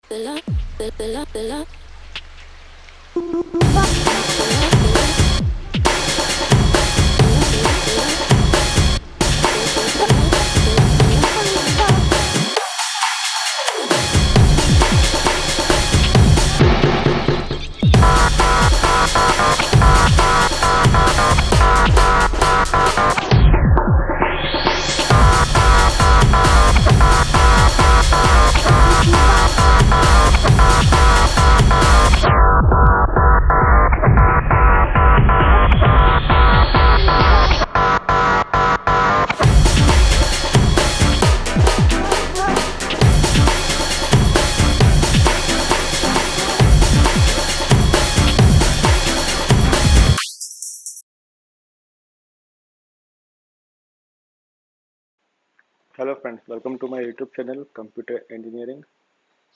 Hello friends, welcome to my YouTube channel computer engineering.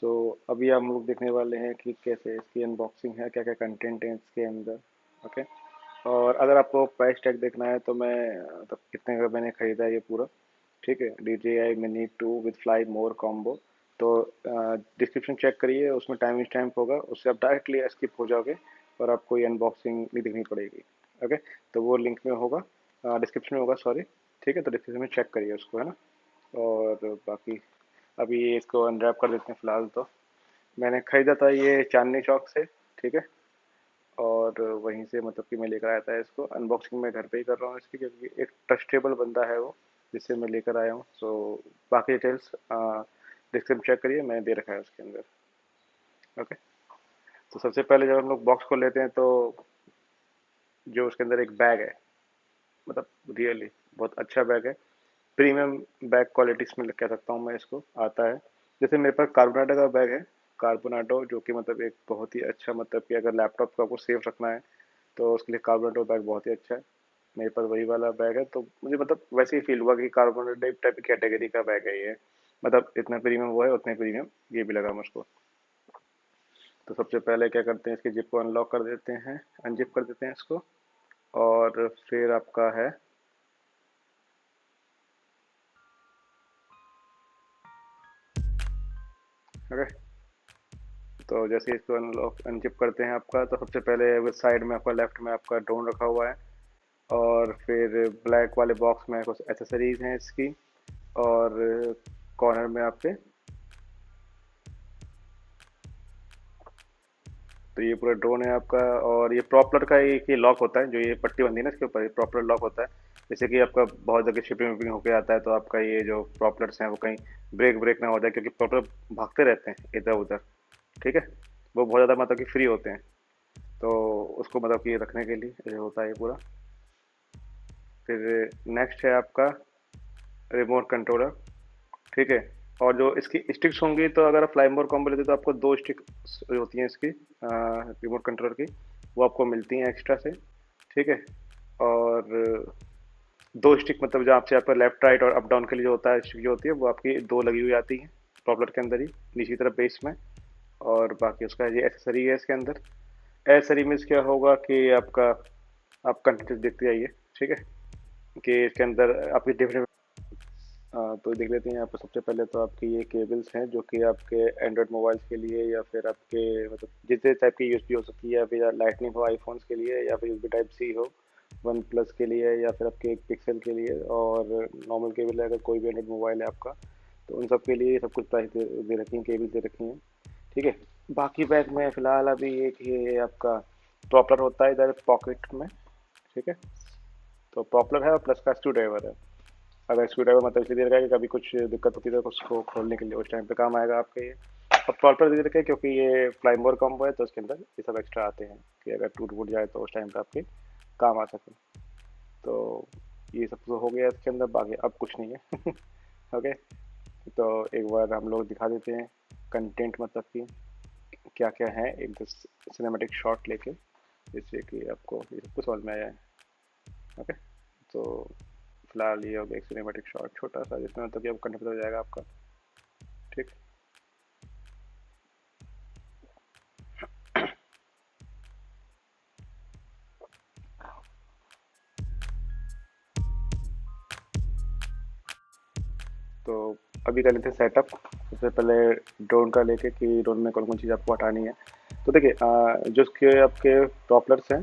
So अभी हम लोग देखने वाले हैं कि कैसे इसकी अनबॉक्सिंग है, क्या क्या कंटेंट है इसके अंदर। ओके। और अगर आपको प्राइस टैग देखना है तो मैं तो कितने का मैंने खरीदा है ये पूरा। ठीक है, DJI Mini 2 with fly more combo. तो डिस्क्रिप्शन चेक करिए, उसमें टाइम स्टैम्प होगा, उससे आप डायरेक्टली स्किप हो जाओगे और आपको ये अनबॉक्सिंग नहीं देखनी पड़ेगी। ओके, तो वो लिंक में होगा, डिस्क्रिप्शन में होगा, सॉरी। ठीक है, तो डिस्क्रिप्शन में चेक करिए उसको, है ना। और बाकी अभी इसको अनरैप कर देते हैं फिलहाल। तो मैंने खरीदा था ये चांदनी चौक से। ठीक है, और वहीं से मतलब कि मैं लेकर आया था इसको। अनबॉक्सिंग मैं घर पे ही कर रहा हूँ इसकी, क्योंकि एक ट्रस्टेबल बंदा है वो जिससे मैं लेकर आया हूँ। सो बाकी डिटेल्स डिस्क्रिप्शन चेक करिए, मैंने दे रखा है उसके अंदर। ओके। तो सबसे पहले जब हम लोग बॉक्स को लेते हैं तो जो उसके अंदर एक बैग है, मतलब रियली बहुत अच्छा बैग है। प्रीमियम बैग क्वालिटी में कह सकता हूँ मैं इसको, आता है। जैसे मेरे पास कार्बोनाडो का बैग है, कार्बोनाडो, जो कि मतलब एक बहुत ही अच्छा, मतलब कि अगर लैपटॉप को आपको सेफ रखना है तो उसके लिए कार्बोनाडो बैग बहुत ही अच्छा है। मेरे पास वही वाला बैग है, तो मुझे मतलब वैसे ही फील हुआ कि कार्बोनाडो टाइप की कैटेगरी का बैग है ये। मतलब इतना प्रीमियम वो है, उतने प्रीमियम ये भी लगा मुझको। तो सबसे पहले क्या करते हैं, इसके जिप को अनलॉक कर देते हैं, अनजिप कर देते हैं इसको। और फिर आपका है, ओके। तो जैसे इसको अनलॉक अनजिप करते हैं आपका, तो सबसे पहले साइड में आपका, लेफ्ट में आपका ड्रोन रखा हुआ है। और फिर ब्लैक वाले बॉक्स में कुछ एसेसरीज हैं इसकी। और कॉर्नर में आपके, तो ये पूरा ड्रोन है आपका। और ये प्रॉपलर का एक ये लॉक होता है, जो ये पट्टी बंधी है ना इसके ऊपर, ये प्रॉपलर लॉक होता है। जैसे कि आपका बहुत जगह शिपिंग विपिंग होके आता है, तो आपका ये जो प्रॉपलर्स हैं वो कहीं ब्रेक ब्रेक ना हो जाए, क्योंकि प्रॉपलर भागते रहते हैं इधर उधर। ठीक है, वो बहुत ज़्यादा मतलब कि फ्री होते हैं। तो उसको मतलब कि रखने के लिए ये होता है ये पूरा। फिर नेक्स्ट है आपका रिमोट कंट्रोलर। ठीक है। और जो इसकी स्टिक्स होंगी, तो अगर आप फ्लाई मोर कॉम्बो लेते हो तो आपको 2 स्टिक होती हैं इसकी, रिमोट कंट्रोलर की, वो आपको मिलती हैं एक्स्ट्रा से। ठीक है। और 2 स्टिक मतलब जो आपसे आपका लेफ्ट राइट और अप डाउन के लिए जो होता है, स्टिक जो होती है वो आपकी 2 लगी हुई आती हैं प्रॉपलर के अंदर ही, नीचे की तरफ बेस में। और बाकी उसका ये एक्सेसरी है इसके अंदर। एक्सेसरी में क्या होगा कि आपका, आप कंटेंट देखते जाइए। ठीक है, कि इसके अंदर आपकी डिफरेंट, तो देख लेते हैं यहाँ पर। सबसे पहले तो आपकी ये केबल्स हैं, जो कि आपके एंड्रॉयड मोबाइल्स के लिए, या फिर आपके मतलब जितने टाइप की यूएसबी हो सकती है, या फिर लाइटनिंग हो आईफोन्स के लिए, या फिर यूएसबी टाइप सी हो वन प्लस के लिए, या फिर आपके एक पिक्सल के लिए। और नॉर्मल केबल है अगर कोई भी एंड्रॉयड मोबाइल है आपका, तो उन सब के लिए सब कुछ प्राइस दे रखी हैं, केबल दे रखी हैं। ठीक है। बाकी बैग में फिलहाल अभी एक ये आपका प्रॉपलर होता है इधर पॉकेट में। ठीक है, तो प्रॉपलर है और प्लस का स्क्रू ड्राइवर है। अगर स्क्रू ड्राइवर मतलब इसलिए दे रखा है कि कभी कुछ दिक्कत होती है तो उसको खोलने के लिए उस टाइम पे काम आएगा आपके ये। और प्रॉपर दे रखे है क्योंकि ये फ्लाइंग कॉम्बो है, तो उसके अंदर ये सब एक्स्ट्रा आते हैं कि अगर टूट फूट जाए तो उस टाइम पे आपके काम आ सके। तो ये सब तो हो गया इसके अंदर, बाकी अब कुछ नहीं है। ओके। तो एक बार हम लोग दिखा देते हैं कंटेंट, मतलब कि क्या क्या है, एक सिनेमेटिक शॉट लेके, जिससे कि आपको ये सब कुछ समझ में आया है। ओके। तो फिलहाल ये हो गया एक सिनेमेटिक शॉट छोटा सा, जिसमें मतलब कि अब कंटेंट हो जाएगा आपका। ठीक। तो अभी कर लेते हैं सेटअप। सबसे पहले ड्रोन का लेके कि ड्रोन में कौन कौन चीज़ आपको हटानी है। तो देखिए जो उसके आपके प्रॉपलर्स हैं,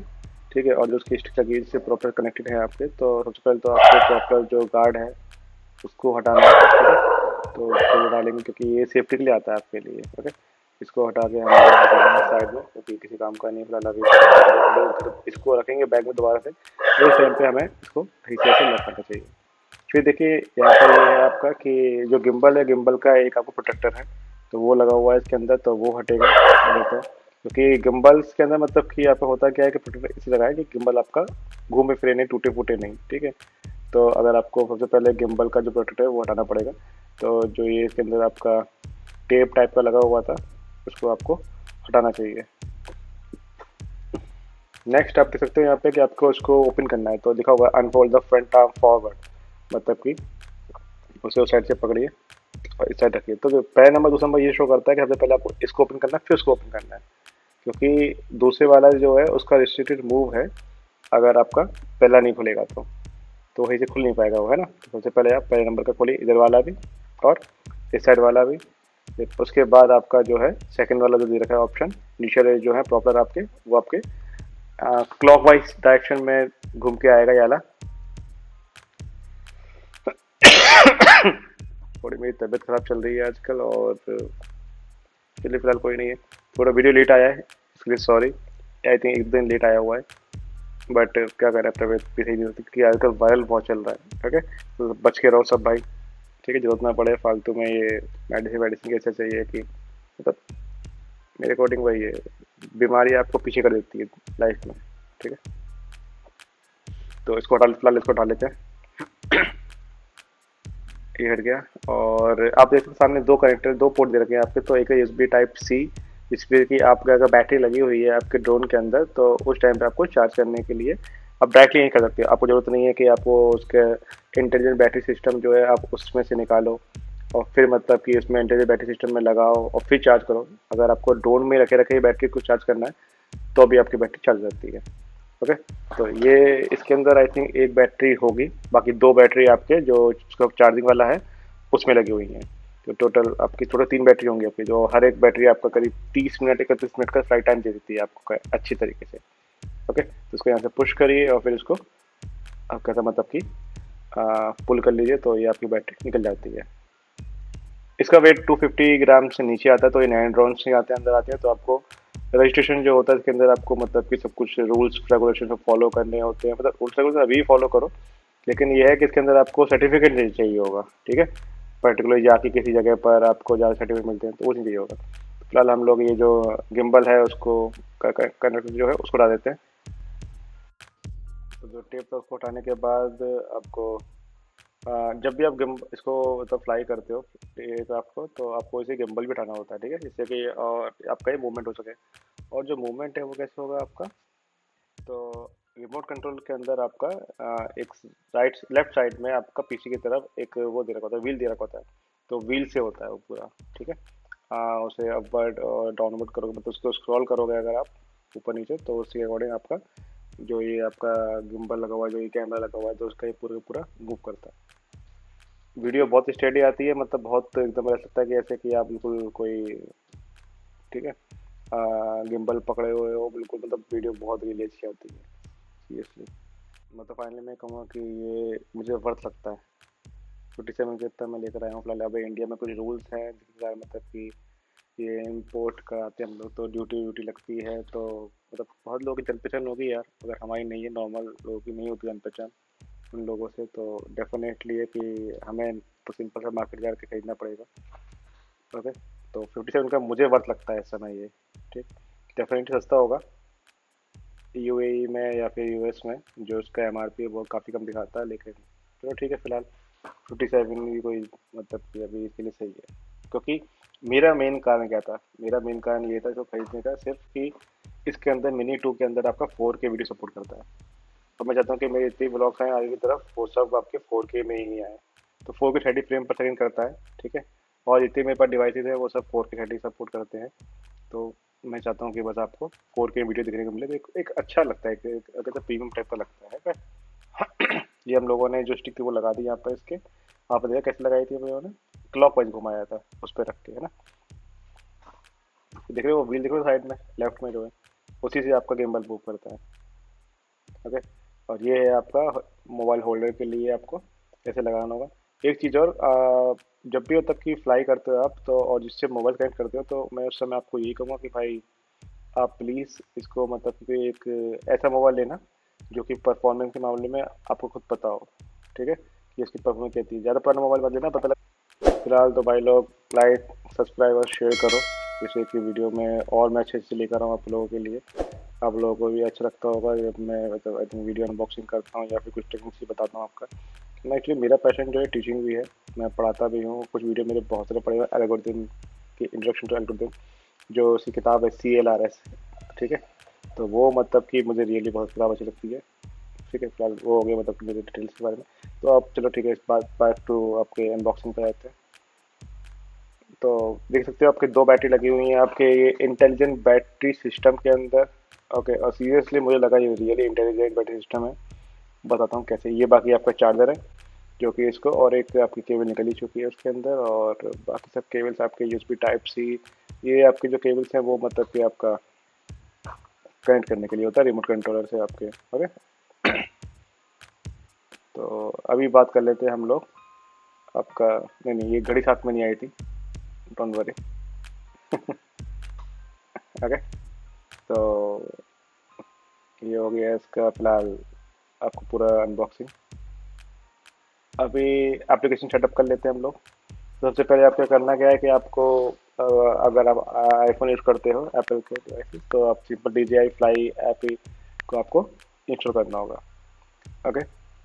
ठीक है, और जो उसकी स्टिक लगी जिससे प्रॉपर कनेक्टेड है आपके, तो सबसे पहले तो आपको प्रॉपर जो गार्ड है उसको हटाना है, ठीक है। तो उसको डालेंगे क्योंकि ये सेफ्टी के लिए आता है आपके लिए, ओके। इसको हटा के हम साइड में, क्योंकि किसी काम का नहीं फिलहाल अभी। हम लोग इसको रखेंगे बैग में दोबारा से, तो इस टाइम पे हमें इसको सही से लॉक करना चाहिए। फिर देखिए यहाँ पर ये है आपका कि जो गिम्बल है, गिम्बल का एक आपको प्रोटेक्टर है, तो वो लगा हुआ है इसके अंदर, तो वो हटेगा नहीं तो। क्योंकि गिम्बल्स के अंदर मतलब कि आपका होता क्या है कि प्रोटेक्टर इसी लगा है कि गिम्बल आपका घूमे फिरे नहीं, टूटे फूटे नहीं, ठीक है। तो अगर आपको सबसे पहले गिम्बल का जो प्रोटेक्टर है वो हटाना पड़ेगा। तो जो ये इसके अंदर आपका टेप टाइप का लगा हुआ था उसको आपको हटाना चाहिए। नेक्स्ट आप देख सकते हो यहाँ पे कि आपको उसको ओपन करना है, तो लिखा हुआ है unfold the front arm forward, मतलब कि उसे उस साइड से पकड़िए और इस साइड रखिए। तो जो पहला नंबर दूसरा नंबर ये शो करता है कि सबसे पहले आपको इसको ओपन करना है फिर उसको ओपन करना है, क्योंकि दूसरे वाला जो है उसका रिस्ट्रिक्टेड मूव है। अगर आपका पहला नहीं खुलेगा तो वहीं से खुल नहीं पाएगा वो, है ना। तो सबसे पहले आप पहले नंबर का खोलिए, इधर वाला भी और इस साइड वाला भी। फिर उसके बाद आपका जो है सेकंड वाला जो दे रखा है ऑप्शन नीचे जो है प्रॉपर आपके, वो आपके क्लॉकवाइज डायरेक्शन में घूम के आएगा ये वाला। थोड़ी मेरी तबीयत खराब चल रही है आजकल, और चलिए फिलहाल कोई नहीं है। थोड़ा वीडियो लेट आया है इसके लिए सॉरी, आई थिंक एक दिन लेट आया हुआ है, बट क्या करें, तबीयत भी सही नहीं होती क्योंकि आजकल वायरल बहुत चल रहा है, ओके। तो बच के रहो सब भाई, ठीक है। जरूरत ना पड़े फालतू में ये मेडिसिन वेडिसिन कैसे चाहिए कि मतलब मेरे अकॉर्डिंग वही है, बीमारी आपको पीछे कर देती है लाइफ में, ठीक है। तो इसको हटा, फिलहाल इसको हटा लेते हैं। ये हट गया। और आप देख सकते सामने दो कनेक्टर, दो पोर्ट दे रखे हैं आपके, तो एक है यूएसबी टाइप सी, जिसपे कि आपका अगर बैटरी लगी हुई है आपके ड्रोन के अंदर, तो उस टाइम पे आपको चार्ज करने के लिए आप डायरेक्टली नहीं कर सकते। आपको ज़रूरत नहीं है कि आपको उसके इंटेलिजेंट बैटरी सिस्टम जो है आप उसमें से निकालो और फिर मतलब कि उसमें इंटेलिजेंट बैटरी सिस्टम में लगाओ और फिर चार्ज करो। अगर आपको ड्रोन में रखे रखे बैटरी को चार्ज करना है तो भी आपकी बैटरी चार्ज रहती है, ओके। तो ये इसके अंदर आई थिंक एक बैटरी होगी, बाकी दो बैटरी आपके जो उसका चार्जिंग वाला है उसमें लगी हुई हैं। तो टोटल आपकी टोटल तीन बैटरी होंगी आपकी, जो हर एक बैटरी आपका करीब 30 मिनट 31 मिनट का फ्लाइट टाइम दे देती है आपको अच्छी तरीके से, ओके। तो इसको यहाँ से पुश करिए और फिर इसको आप कैसा मतलब कि पुल कर लीजिए, तो ये आपकी बैटरी निकल जाती है। इसका वेट 250 ग्राम से नीचे आता है, तो ये नए ड्रोन्स नहीं आते अंदर आते हैं। तो आपको रजिस्ट्रेशन जो होता है इसके अंदर आपको मतलब कि सब कुछ रूल्स रेगुलेशन फॉलो करने होते हैं, मतलब रूल्स रेगुलेशन अभी फॉलो करो, लेकिन ये है कि इसके अंदर आपको सर्टिफिकेट नहीं चाहिए होगा, ठीक है। पर्टिकुलर जाके किसी जगह पर आपको ज़्यादा सर्टिफिकेट मिलते हैं तो वो नहीं चाहिए होगा। तो फिलहाल हम लोग ये जो गिम्बल है उसको कनेक्ट जो है उसको डाल देते हैं। तो जो टेप था उसको हटाने के बाद आपको जब भी आप गिम इसको मतलब फ्लाई करते हो एयरक्राफ्ट को, तो आपको इसे गिम्बल भी उठाना होता है, ठीक है, जिससे कि आपका ये मूवमेंट हो सके। और जो मूवमेंट है वो कैसे होगा आपका, तो रिमोट कंट्रोल के अंदर आपका एक राइट लेफ्ट साइड में आपका पीछे की तरफ एक वो दे रखा होता है, व्हील दे रखा होता है। तो व्हील से होता है वो पूरा, ठीक है। उसे अपवर्ड और डाउनवर्ड करोगे, मतलब उसको स्क्रॉल करोगे अगर आप ऊपर नीचे, तो उसके अकॉर्डिंग आपका जो ये आपका गिम्बल लगा हुआ है, जो ये कैमरा लगा हुआ है, तो उसका ये पूरा पूरा मूव करता है। वीडियो बहुत स्टेडी आती है, मतलब बहुत एकदम ऐसा लगता है कि ऐसे कि आप बिल्कुल कोई, ठीक है, गिम्बल पकड़े हुए हो बिल्कुल, मतलब वीडियो बहुत रियली अच्छी आती है सीरियसली। मतलब फाइनली मैं कहूँगा कि ये मुझे वर्थ लगता है। 57 के इतना मैं लेकर आया हूँ फिलहाल। अब इंडिया में कुछ रूल्स हैं जिसके कारण मतलब कि ये इम्पोर्ट कराते हैं हम लोग, तो ड्यूटी व्यूटी लगती है, तो मतलब बहुत लोगों की जान पहचान होगी यार, अगर हमारी नहीं है, नॉर्मल लोगों की नहीं होती जान पहचान उन लोगों से, तो डेफिनेटली है कि हमें तो सिंपल सा मार्केट जाकर खरीदना पड़ेगा, ओके। तो 57 का मुझे वर्थ लगता है इस समय ये, ठीक। डेफिनेटली सस्ता होगा यूएई में या फिर यूएस में, जो उसका एमआरपी है वो काफ़ी कम दिखाता है, लेकिन चलो ठीक है फिलहाल 57 भी कोई मतलब कि अभी इसके लिए सही है। क्योंकि मेरा मेन कारण क्या था, मेरा मेन कारण ये था जो खरीदने का, सिर्फ कि इसके अंदर मिनी 2 के अंदर आपका 4K वीडियो सपोर्ट करता है। तो मैं चाहता हूँ कि मेरे जितने ब्लॉग्स आए आगे की तरफ वो सब आपके 4K में ही आए। तो 4K 30 फ्रेम पर सेकेंड करता है, ठीक है। और जितने मेरे पास डिवाइसेज है वो सब 4K 30 सपोर्ट करते हैं। तो मैं चाहता हूँ कि बस आपको 4K वीडियो देखने को मिले, तो एक अच्छा लगता है, अगर तो प्रीमियम टाइप का लगता है। ये हम लोगों ने जो स्टिक थी वो लगा दी यहाँ पर इसके, वहाँ पर देखा कैसे लगाई थी उन्होंने, क्लॉक वाइज घुमाया था उस पर रख के, है ना। देख रहे हो व्हील, देख रहे हो साइड में लेफ्ट में जो है, उसी से आपका गिम्बल मूव करता है। ओके। और ये है आपका मोबाइल होल्डर के लिए आपको कैसे लगाना होगा। एक चीज़ और, जब भी मतलब कि फ्लाई करते हो आप तो, और जिससे मोबाइल कनेक्ट करते हो, तो मैं उस समय आपको यही कहूँगा कि भाई आप प्लीज़ इसको मतलब कि एक ऐसा मोबाइल लेना जो कि परफॉर्मेंस के मामले में आपको खुद पता हो, ठीक है, कि इसकी परफॉर्मेंस कैसी है। ज़्यादा पुराना मोबाइल मत लेना, पता लग। फिलहाल तो भाई लोग लाइक, सब्सक्राइब और शेयर करो, जैसे कि वीडियो में और मैं अच्छे से लेकर आऊँ आप लोगों के लिए। आप लोगों को भी अच्छा लगता होगा जब मैं मतलब आई थिंक वीडियो अनबॉक्सिंग करता हूँ या फिर कुछ टेक्निक्स ही बताता हूँ आपका। मैं एक्चुअली मेरा पैशन जो है टीचिंग भी है, मैं पढ़ाता भी हूँ। कुछ वीडियो मेरे बहुत सारे पढ़े हुए एल्गोरिथम की, इंट्रोडक्शन टू एल्गोरिथम, जो उसकी किताब है CLRS, ठीक है। तो वो मतलब कि मुझे रियली बहुत किताब अच्छी लगती है, ठीक है। फिलहाल वो हो गया मतलब कि मेरे डिटेल्स के बारे में। तो आप चलो ठीक है, इस बात बैक टू आपके अनबॉक्सिंग पे आते हैं। तो देख सकते हो आपके दो बैटरी लगी हुई हैं आपके ये इंटेलिजेंट बैटरी सिस्टम के अंदर। ओके, और सीरियसली मुझे लगा ये रियली इंटेलिजेंट बैटरी सिस्टम है। बताता हूँ कैसे। ये बाकी आपका चार्जर है जो कि इसको, और एक आपकी केबल निकल ही चुकी है उसके अंदर, और बाकी सब केबल्स आपके USB टाइप सी। ये आपके जो केबल्स हैं वो मतलब कि आपका कनेक्ट करने के लिए होता है रिमोट कंट्रोलर से आपके। ओके। तो अभी बात कर लेते हैं हम लोग आपका। नहीं नहीं, ये घड़ी साथ में नहीं आई थी, डोंट वरी। ओके। तो ये हो गया इसका फिलहाल आपको पूरा अनबॉक्सिंग। अभी एप्लीकेशन सेटअप कर लेते हैं हम लोग। सबसे पहले आपको करना क्या है कि आपको अगर आप आईफोन यूज़ करते हो, एप्पल के डिवाइस, तो आप सिंपल DJI फ्लाई ऐप ही को आपको इंस्टॉल करना होगा। ओके।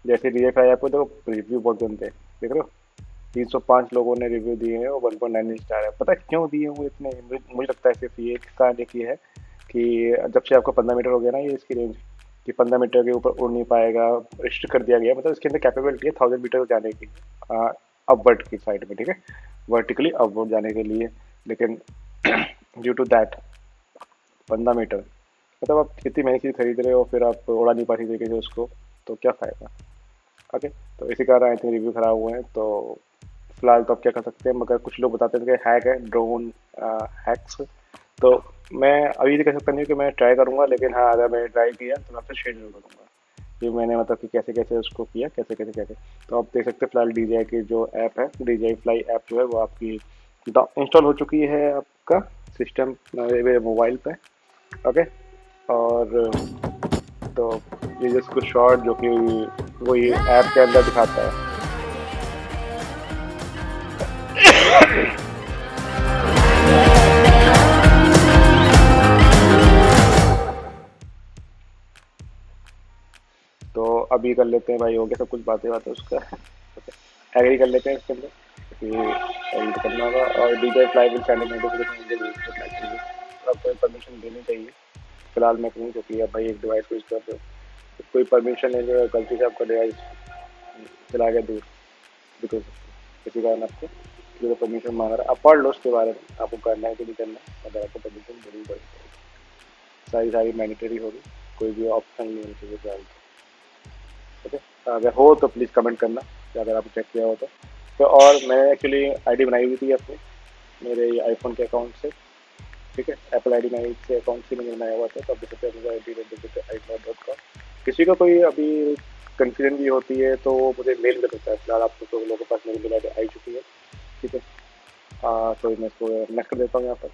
जैसे DJI फ्लाई ऐप को तो रिव्यू बहुत गंदे हैं, देख रहे हो। 305 लोगों ने रिव्यू दिए हैं और 1.9 स्टार है। पता है क्यों दिए हुए इतने? मुझे लगता है सिर्फ ये कारण एक ये है कि जब से आपको 15 मीटर हो गया ना ये इसकी रेंज, कि 15 मीटर के ऊपर उड़ नहीं पाएगा, रिस्ट्रिक्ट कर दिया गया। मतलब इसके अंदर कैपेबिलिटी है 1000 मीटर जाने की, अपवर्ड की साइड में, ठीक है, वर्टिकली अपवर्ड जाने के लिए। लेकिन ड्यू टू दैट 15 मीटर, मतलब आप कितनी महंगी चीज़ खरीद रहे हो फिर आप उड़ा नहीं पा रही तरीके से उसको, तो क्या फ़ायदा। ओके। तो इसी कारण आई थिंक रिव्यू खराब हुए हैं। तो फिलहाल तो आप क्या कर सकते हैं, मगर कुछ लोग बताते हैं कि हैक है, ड्रोन हैक्स। तो मैं अभी तो कह सकता नहीं कि मैं ट्राई करूंगा, लेकिन हाँ अगर मैंने ट्राई किया तो मैं आपसे शेयर जरूर करूंगा कि मैंने मतलब कि कैसे कैसे उसको किया, कैसे कैसे क्या किया। तो आप देख सकते हैं फिलहाल DJI की जो ऐप है, DJI फ्लाई ऐप जो है वो आपकी इंस्टॉल हो चुकी है आपका सिस्टम मेरे मोबाइल पे। ओके। और तो ये जस्ट कुछ शॉर्ट जो कि वो ये ऐप के अंदर दिखाता है। तो अभी कर लेते हैं भाई, हो गया सब कुछ, बातें बातें उसका। एग्री कर लेते हैं इसके अंदर कि एग्री तो करना होगा। और DJI fly will send notification मुझे यूज करना चाहिए, तो आपको परमिशन देनी चाहिए। फिलहाल मैं कहूँ क्योंकि अब भाई एक डिवाइस को यूज़ कर रहे हो, तो कोई परमिशन नहीं जो गलती से आपका डिवाइस चला गया दूर, बिकॉज किसी कारण आपको किसी को परमिशन मांग रहा है, आप पढ़ लो उसके बारे में, आपको करना है कि नहीं करना है। अगर आपको परमिशन देनी पड़ेगी, सारी सारी मैंडेटरी होगी, कोई भी ऑप्शन नहीं होनी चाहिए फिलहाल। ओके। अगर हो तो प्लीज़ कमेंट करना कि अगर आपने चेक किया हो तो। और मैंने एक्चुअली आईडी बनाई हुई थी अपनी मेरे आईफोन के अकाउंट से, ठीक है, एप्पल आईडी बनाई से अकाउंट से मैंने बनाया हुआ था। तो अभी सबसे मुझे id@icloud.com। किसी को कोई अभी कन्फ्यूजन भी होती है तो वो मुझे मेल कर सकता है। फिलहाल आप तो लोगों के पास मेरी मेल आईडी आई चुकी है, ठीक है। तो मैं इसको नेक्स्ट कर देता हूँ यहाँ पर।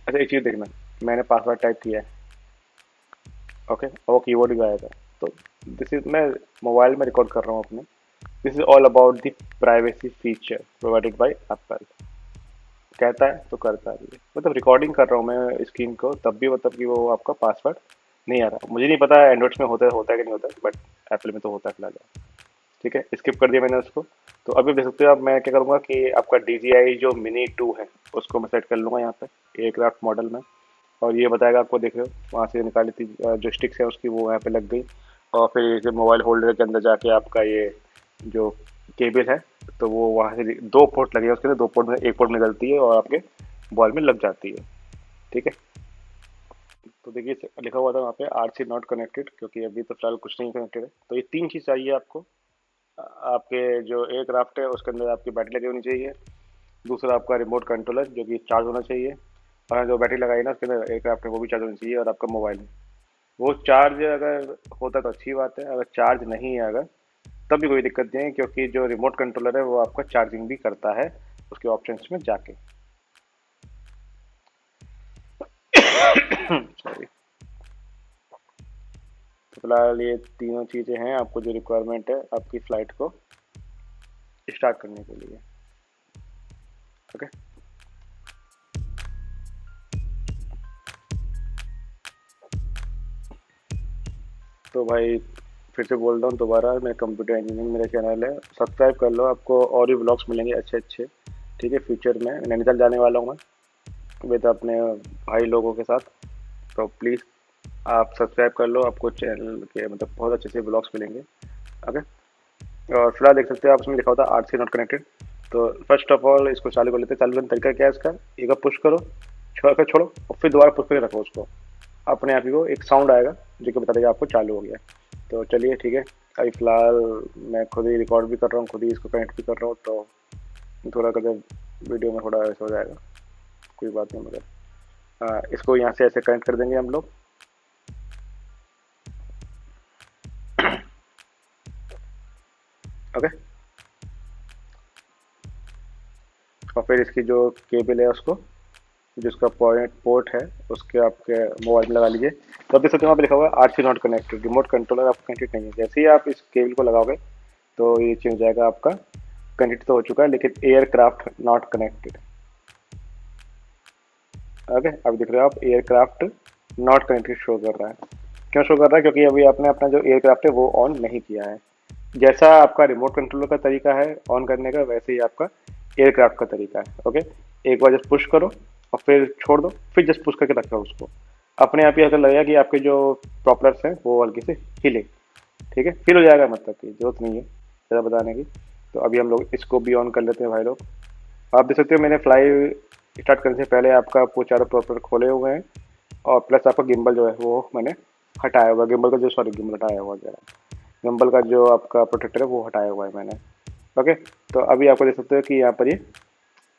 अच्छा एक चीज़ देखना, मैंने पासवर्ड टाइप किया है, ओके, और वो कीबोर्ड भी आया था। तो दिस इज, मैं मोबाइल में रिकॉर्ड कर रहा हूँ अपने। This is all about the privacy feature provided by Apple. कहता है तो करता भी है, मतलब रिकॉर्डिंग कर रहा हूँ मैं स्क्रीन को, तब भी मतलब कि वो आपका पासवर्ड नहीं आ रहा। मुझे नहीं पता एंड्रॉइड में होता है कि नहीं होता, बट एप्पल में तो होता है फिलहाल, ठीक है। स्किप कर दिया मैंने उसको। तो अभी देख सकते हो आप, मैं क्या करूँगा कि आपका DJI जो मिनी 2 है उसको मैं सेट कर लूँगा यहाँ पे एयरक्राफ्ट मॉडल में। और ये बताएगा आपको, देख रहे हो वहाँ से निकाली थी जो स्टिक्स है उसकी, वो यहाँ पे लग गई। और फिर ये मोबाइल होल्डर के अंदर जाके आपका ये जो केबल है, तो वो वहाँ से दो पोर्ट लगे हैं उसके अंदर, दो पोर्ट में एक पोर्ट निकलती है और आपके बॉल में लग जाती है, ठीक है। तो देखिए लिखा हुआ था वहाँ पे RC नॉट कनेक्टेड, क्योंकि अभी तो फिलहाल कुछ नहीं कनेक्टेड है। तो ये 3 चीज़ चाहिए आपको। आपके जो एयरक्राफ्ट है उसके अंदर आपकी बैटरी लगी होनी चाहिए। दूसरा आपका रिमोट कंट्रोलर जो कि चार्ज होना चाहिए। और जो बैटरी लगाई ना उसके अंदर एयरक्राफ्ट है वो भी चार्ज होनी चाहिए, और आपका मोबाइल। वो चार्ज अगर होता तो अच्छी बात है, अगर चार्ज नहीं है अगर, तब भी कोई दिक्कत नहीं है, क्योंकि जो रिमोट कंट्रोलर है वो आपका चार्जिंग भी करता है उसके ऑप्शंस में जाके। सॉरी। तो फिलहाल ये तीनों चीज़ें हैं आपको जो रिक्वायरमेंट है आपकी फ़्लाइट को स्टार्ट करने के लिए। ओके। तो भाई फिर से बोल रहा हूँ दोबारा, मैं कंप्यूटर इंजीनियरिंग मेरा चैनल है, सब्सक्राइब कर लो, आपको और भी ब्लॉग्स मिलेंगे अच्छे अच्छे। ठीक है, फ्यूचर में नैनीताल जाने वाला हूँ मैं विद अपने भाई लोगों के साथ। तो प्लीज़ आप सब्सक्राइब कर लो, आपको चैनल के मतलब बहुत अच्छे से ब्लॉग्स मिलेंगे। ओके। और फिलहाल देख सकते हो आप, इसमें लिखा होता है RC नॉट कनेक्टेड। तो फर्स्ट ऑफ ऑल इसको चालू कर लेते हैं। चालू करने का तरीका क्या है इसका, एक बार पुश करो, छोड़ कर छोड़ो, और फिर दोबारा पुश करके रखो उसको। अपने आप ही को एक साउंड आएगा जो कि बता देगा आपको चालू हो गया। तो चलिए ठीक है। अभी फ़िलहाल मैं खुद ही रिकॉर्ड भी कर रहा हूँ, खुद ही इसको कनेक्ट भी कर रहा हूँ, तो थोड़ा कदर वीडियो में थोड़ा ऐसा हो जाएगा, कोई बात नहीं। मगर इसको यहाँ से ऐसे कनेक्ट कर देंगे हम लोग। ओके। और फिर इसकी जो केबल है उसको, जिसका पॉइंट पोर्ट है उसके आपके मोबाइल में लगा लीजिए। तो अब देख सकते हो वहाँ पे लिखा हुआ है RC not connected, remote controller आपका कनेक्टेड नहीं है। जैसे ही आप इस केबल को लगाओगे तो ये चेंज हो जाएगा आपका, कनेक्ट तो हो चुका है लेकिन एयरक्राफ्ट नॉट कनेक्टेड। ओके, अब दिख रहे हो आप एयरक्राफ्ट नॉट कनेक्टेड शो कर रहा है। क्यों शो कर रहा है, क्योंकि अभी आपने अपना जो एयरक्राफ्ट है वो ऑन नहीं किया है। जैसा आपका रिमोट कंट्रोलर का तरीका है ऑन करने का, वैसे ही आपका एयरक्राफ्ट का तरीका है। ओके, एक बार जस्ट पुश करो और फिर छोड़ दो, फिर जस्ट पुश करके रखो उसको। अपने आप ही ऐसा लगेगा कि आपके जो प्रॉपलर्स हैं वो हल्के से हिले। ठीक है, फिर हो जाएगा, मतलब कि जरूरत नहीं है ज़्यादा बताने की। तो अभी हम लोग इसको भी ऑन कर लेते हैं भाई लोग। आप देख सकते हो मैंने फ्लाई स्टार्ट करने से पहले आपका वो चारों प्रॉपलर खोले हुए हैं, और प्लस आपका गिम्बल जो है वो मैंने हटाया हुआ है। गिम्बल का जो, सॉरी, गिम्बल हटाया हुआ है, गिम्बल का जो आपका प्रोटेक्टर है वो हटाया हुआ है मैंने। ओके। तो अभी आपको देख सकते हो कि यहाँ पर ये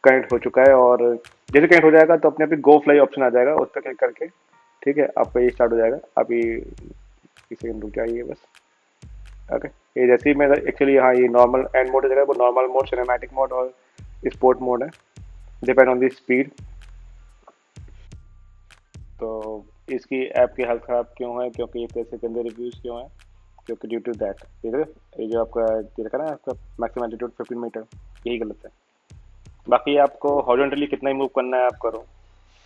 कनेक्ट हो चुका है, और जैसे कनेक्ट हो जाएगा तो अपने आप ही गो फ्लाई ऑप्शन आ जाएगा, उस पर क्लिक करके ठीक है आपका ये स्टार्ट हो जाएगा। अभी किसी सेकंड रुक जाइए बस। ओके। ये जैसे ही मैं एक्चुअली, हाँ, ये नॉर्मल एंड मोड है, वो नॉर्मल मोड, सिनेमैटिक मोड और स्पोर्ट मोड है, डिपेंड ऑन दी स्पीड। तो इसकी ऐप की हालत ख़राब क्यों है, क्योंकि ये पैसे के अंदर रिव्यूज़ क्यों है, क्योंकि ड्यू टू दैट ये जो आपका ये रखा ना आपका मैक्सिमम एल्टीट्यूड 15 मीटर, यही गलत है। बाकी आपको हॉरिजॉन्टली कितना ही मूव करना है आप करो,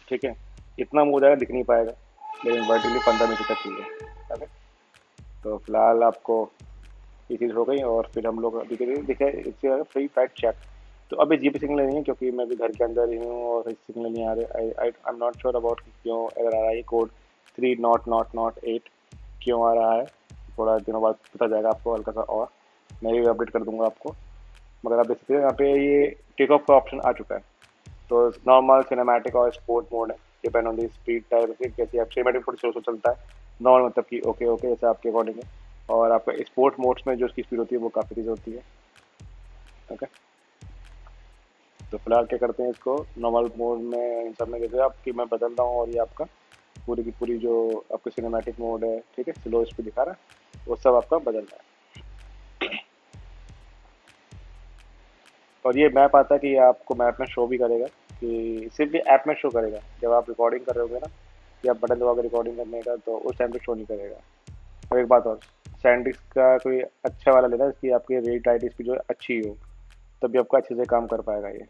ठीक है, इतना मूव हो जाएगा दिख नहीं पाएगा, लेकिन वर्टिकली 15 मीटर तक चाहिए। ओके। तो फिलहाल आपको ये चीज़ हो गई, और फिर हम लोग अभी के देखे इससे फ्री फ्लाइट चेक। तो अभी जीपी सिग्नल नहीं है, क्योंकि मैं भी घर के अंदर ही हूँ और सिग्नल नहीं आ रहे। I am not sure about क्यों एरर आ रहा है। कोड 3 नॉट 8 क्यों आ रहा है, थोड़ा दिनों बाद पता जाएगा आपको हल्का सा, और मैं भी अपडेट कर दूंगा आपको। मगर आप देख सकते हो यहाँ पे ये टेक ऑफ का ऑप्शन आ चुका है। तो नॉर्मल, सिनेमैटिक और स्पोर्ट मोड है, depend on the speed type. जैसे आप सिनेमैटिक थोड़ी स्लो चलता है, नॉर्मल मतलब कि ओके ओके जैसे आपके अकॉर्डिंग है। और आपका स्पोर्ट मोड्स में जो उसकी स्पीड होती है वो काफ़ी तेज़ होती है। ओके। तो फिलहाल क्या करते हैं, इसको नॉर्मल मोड में इन सब में जैसे आपकी मैं बदल रहा हूँ, और ये आपका पूरी की पूरी जो आपका सिनेमैटिक मोड है, ठीक है, स्लो स्पीड दिखा रहा है, वो सब आपका बदल रहा है। और ये मैप आता है कि ये आपको मैप में शो भी करेगा, कि सिर्फ ये ऐप में शो करेगा जब आप रिकॉर्डिंग कर रहे होगे ना, कि आप बटन दबाकर रिकॉर्डिंग करने का, तो उस टाइम पे शो नहीं करेगा। और एक बात और, सैंडिस्क का कोई अच्छा वाला लेना जिसकी आपकी रीड राइट स्पीड जो अच्छी हो, तभी आपका अच्छे से काम कर पाएगा ये।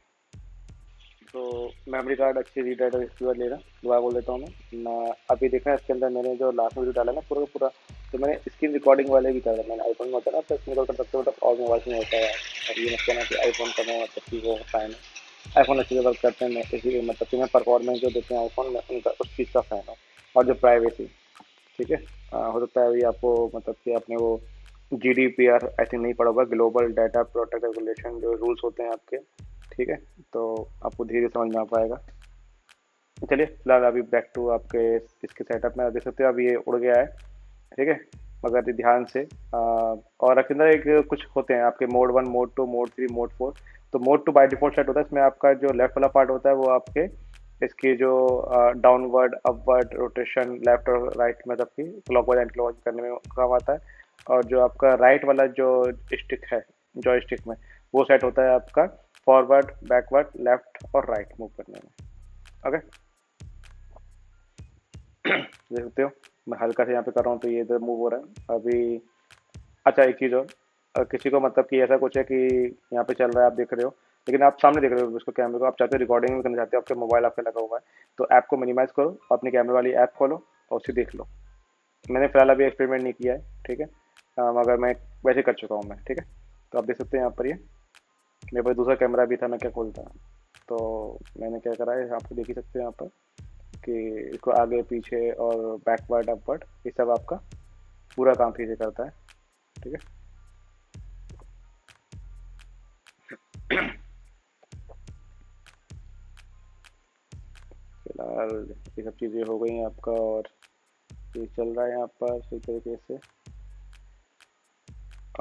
तो मेमोरी कार्ड अच्छी रीड राइट स्पीड वाला लेना, दोबारा बोल देता हूँ मैं अभी देखना इसके अंदर मैंने जो लास्ट में वीडियो डाला ना पूरा का पूरा, तो मैंने स्क्रीन रिकॉर्डिंग वाले भी करा। मैंने आईफोन में होता है ना, तो स्क्रीन रिकॉर्ड कर सकते हो, मतलब और मोबाइल में होता है। और ये मत कहना कि आईफोन का मैं मतलब कि वो फ़ैन है। आईफोन अच्छे से वर्क करते हैं, मैं इसी मतलब कि मैं परफॉर्मेंस जो देते हैं आईफोन में उनका उस चीज़ का फ़ैन हूँ। और जो प्राइवेसी, ठीक है, हो सकता है अभी आपको मतलब कि आपने वो GDPR आई थिंक नहीं पढ़ा होगा, ग्लोबल डाटा प्रोटेक्ट रेगुलेशन जो रूल्स होते हैं आपके, ठीक है, तो आपको धीरे समझ में आ पाएगा। चलिए फिलहाल अभी बैक टू आपके इसके सेटअप में देख सकते हो अभी ये उड़ गया है। ठीक है, मगर ध्यान से और आपके अंदर एक कुछ होते हैं आपके मोड 1 मोड 2 मोड 3 मोड 4। तो मोड 2 बाय डिफॉल्ट सेट होता है, इसमें आपका जो लेफ्ट वाला पार्ट होता है वो आपके इसकी जो डाउनवर्ड अपवर्ड रोटेशन लेफ्ट और राइट मतलब की क्लॉकवाइज एंटी क्लॉकवाइज करने में काम आता है। और जो आपका राइट वाला जो स्टिक है जॉयस्टिक में वो सेट होता है आपका फॉरवर्ड बैकवर्ड लेफ्ट और राइट मूव करने में। ओके, देख सकते हो मैं हल्का से यहाँ पे कर रहा हूँ तो ये इधर मूव हो रहा है अभी। अच्छा एक चीज़ और, किसी को मतलब कि ऐसा कुछ है कि यहाँ पे चल रहा है आप देख रहे हो लेकिन आप सामने देख रहे हो उसको कैमरे को, आप चाहते हो रिकॉर्डिंग भी करना चाहते हो, आपके मोबाइल आपके लगा हुआ है तो ऐप को मिनिमाइज करो, अपनी कैमरे वाली ऐप खोलो और उसे देख लो। मैंने फिलहाल अभी एक्सपेरिमेंट नहीं किया है, ठीक है, मगर मैं वैसे कर चुका हूँ मैं। ठीक है, तो आप देख सकते हैं यहाँ पर ये मेरे पास दूसरा कैमरा भी था, मैं क्या खोलता तो मैंने क्या करा है आप देख ही सकते हैं यहाँ पर कि इसको आगे पीछे और बैकवर्ड अपवर्ड ये सब आपका पूरा काम ठीक से करता है। ठीक है, फिलहाल ये सब चीज़ें हो गई हैं आपका और ये चल रहा है यहाँ पर सही तरीके से।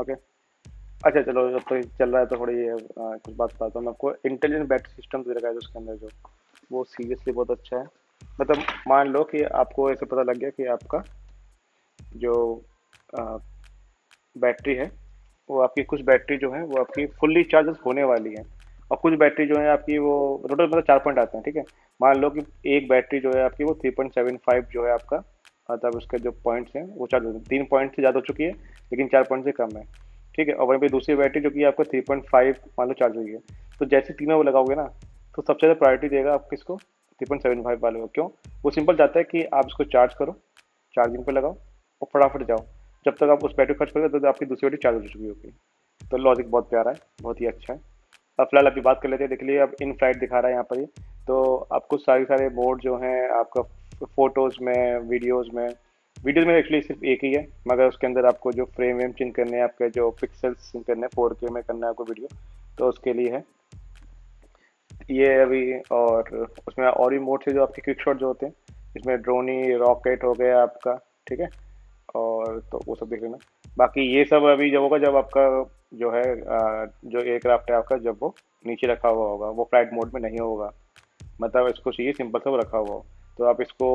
ओके, अच्छा चलो जब तो चल रहा है तो थोड़ी कुछ बात बताता हूँ मैं आपको। इंटेलिजेंट बैटरी सिस्टम जो लगा है उसके अंदर जो वो सीरियसली बहुत अच्छा है। मतलब मान लो कि आपको ऐसे पता लग गया कि आपका जो बैटरी है वो आपकी कुछ बैटरी जो है वो आपकी फुल्ली चार्ज होने वाली है और कुछ बैटरी जो है आपकी वो टोटल मतलब 4 पॉइंट आते हैं। ठीक है, मान लो कि एक बैटरी जो है आपकी वो 3.75 जो है आपका मतलब उसके जो पॉइंट्स हैं वो चार्ज 3 पॉइंट से ज़्यादा हो चुकी है लेकिन 4 पॉइंट से कम है। ठीक है, और वहीं पे दूसरी बैटरी जो कि आपको 3.5 मान लो चार्ज हुई है। तो जैसे तीनों वो लगाओगे ना तो सबसे ज़्यादा प्रायोरिटी देगा आप किसको, 3.75 वाले को। क्यों, वो सिंपल चाहता है कि आप इसको चार्ज करो, चार्जिंग पे लगाओ और फटाफट जाओ। जब तक आप उस बैटरी खर्च करोगे तब तक आपकी दूसरी बैटरी चार्ज हो चुकी होगी। तो लॉजिक बहुत प्यारा है, बहुत ही अच्छा है। अब फिलहाल अभी बात कर लेते हैं, देख लिए अब इन फ्लाइट दिखा रहा है यहाँ पर ही। तो आपको सारे सारे मोड जो हैं आपका फोटोज़ में वीडियोज़ में एक्चुअली सिर्फ एक ही है, मगर उसके अंदर आपको जो फ्रेम वेम चेंज करने हैं, आपके जो पिक्सल्स चेंज करने हैं 4K में करना है आपको वीडियो, तो उसके लिए है ये अभी। और उसमें और भी मोड है जो आपके क्विक शॉट जो होते हैं, इसमें ड्रोनी रॉकेट हो गया आपका। ठीक है, और तो वो सब देख लेना। बाकी ये सब अभी जब होगा जब आपका जो है जो एयरक्राफ्ट है आपका जब वो नीचे रखा हुआ होगा, वो फ्लाइट मोड में नहीं होगा। मतलब इसको चाहिए सिंपल सा वो रखा हुआ हो। तो आप इसको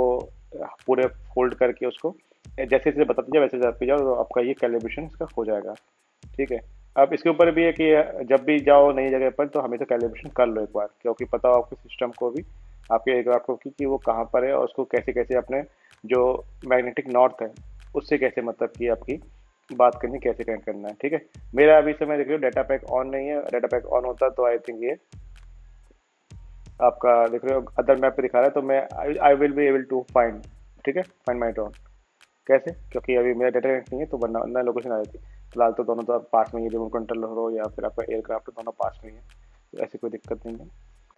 पूरे फोल्ड करके उसको जैसे जैसे बताते जाओ वैसे जाते जाओ तो आपका ये कैलिब्रेशन इसका हो जाएगा। ठीक है, अब इसके ऊपर भी है कि जब भी जाओ नई जगह पर तो हमेशा कैलिब्रेशन कर लो एक बार, क्योंकि पता हो आपके सिस्टम को भी, आपके एयरक्राफ्ट को कि वो कहाँ पर है और उसको कैसे कैसे अपने जो मैग्नेटिक नॉर्थ है उससे कैसे मतलब कि आपकी बात करनी कैसे कनेक्ट करना है। ठीक है, मेरा अभी समय देख रहे हो डाटा पैक ऑन नहीं है, डाटा पैक ऑन होता तो आई थिंक ये आपका देख रहे हो अदर मैप पे दिखा रहा है तो मैं I will be able to find. ठीक है, फाइंड माई ड्रोन कैसे, क्योंकि अभी मेरा डाटा कनेक्ट नहीं है तो वरना वरना लोकेशन आ जाती। फिलहाल तो दोनों तो आप पास में ही, रिमोट कंट्रोल हो या फिर आपका एयरक्राफ्ट दोनों पास में ही है, तो ऐसी कोई दिक्कत नहीं है।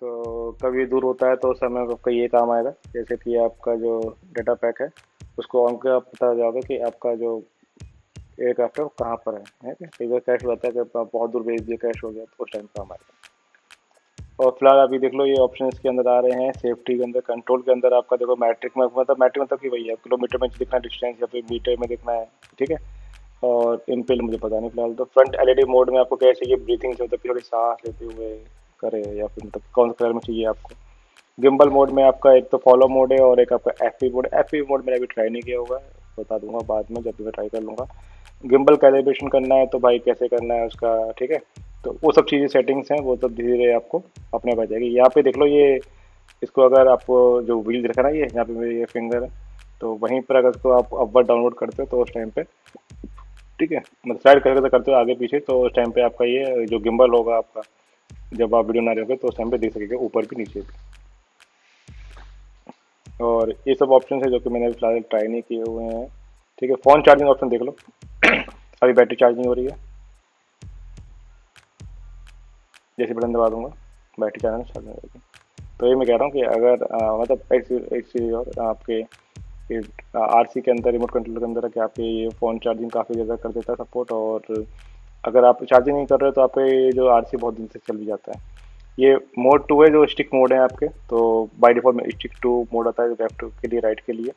तो कभी दूर होता है तो उस समय आपका ये काम आएगा, जैसे कि आपका जो डाटा पैक है उसको ऑन कर आप पता जाओगे कि आपका जो एयरक्राफ्ट है वो कहाँ पर है क्या। कई बार क्रैश हो जाता है कि आप बहुत दूर भेज दिया क्रैश हो गया तो उस टाइम काम आएगा। और फिलहाल अभी देख लो ये ऑप्शन इसके अंदर आ रहे हैं सेफ्टी के अंदर, कंट्रोल के अंदर आपका देखो मैट्रिक में मतलब कि वही है किलोमीटर में दिखना है डिस्टेंस या फिर मीटर में दिखना है। ठीक है, और इन पे मुझे पता नहीं फिलहाल। तो फ्रंट एलईडी मोड में आपको कैसे ये ब्रीथिंग से मतलब कि थोड़ी सांस लेते हुए करे या फिर मतलब कौन सा कलर में चाहिए आपको। गिम्बल मोड में आपका एक तो फॉलो मोड है और एक आपका एफ मोड मैंने अभी ट्राई नहीं किया हुआ है, बता दूंगा बाद में जब भी मैं ट्राई कर लूँगा। गिम्बल कैलिब्रेशन करना है तो भाई कैसे करना है उसका। ठीक है, तो वो सब चीज़ें सेटिंग्स हैं वो तो धीरे धीरे आपको अपने आप आ जाएगी। यहाँ पे देख लो ये इसको अगर आपको जो व्हील दिखा ना ये यहाँ पे मेरे ये फिंगर है, तो वहीं पर अगर इसको आप अपवर्ड डाउनलोड करते हो तो उस टाइम पे ठीक है मतलब स्लाइड करके करते हो आगे पीछे तो उस टाइम पे आपका ये जो गिम्बल होगा आपका जब आप वीडियो बना रहे होगे तो उस टाइम पे देख सकेंगे ऊपर भी नीचे भी। और ये सब ऑप्शन है जो कि मैंने अभी फिलहाल ट्राई नहीं किए हुए हैं। ठीक है, फ़ोन चार्जिंग ऑप्शन देख लो अभी बैटरी चार्जिंग हो रही है, जैसे बटन दबा दूंगा बैटरी चार्जिंग हो जाएगी। तो ये मैं कह रहा हूँ कि अगर मतलब एक चीज़ और आपके आरसी के अंदर रिमोट कंट्रोल के अंदर है कि आपके ये फ़ोन चार्जिंग काफ़ी ज़्यादा कर देता है सपोर्ट। और अगर आप चार्जिंग नहीं कर रहे हो तो आपका ये जो आरसी बहुत दिन से चल भी जाता है। ये मोड 2 है, जो स्टिक मोड है आपके, तो बाय डिफ़ॉल्ट में स्टिक 2 मोड आता है लेफ्ट के लिए, राइट के लिए,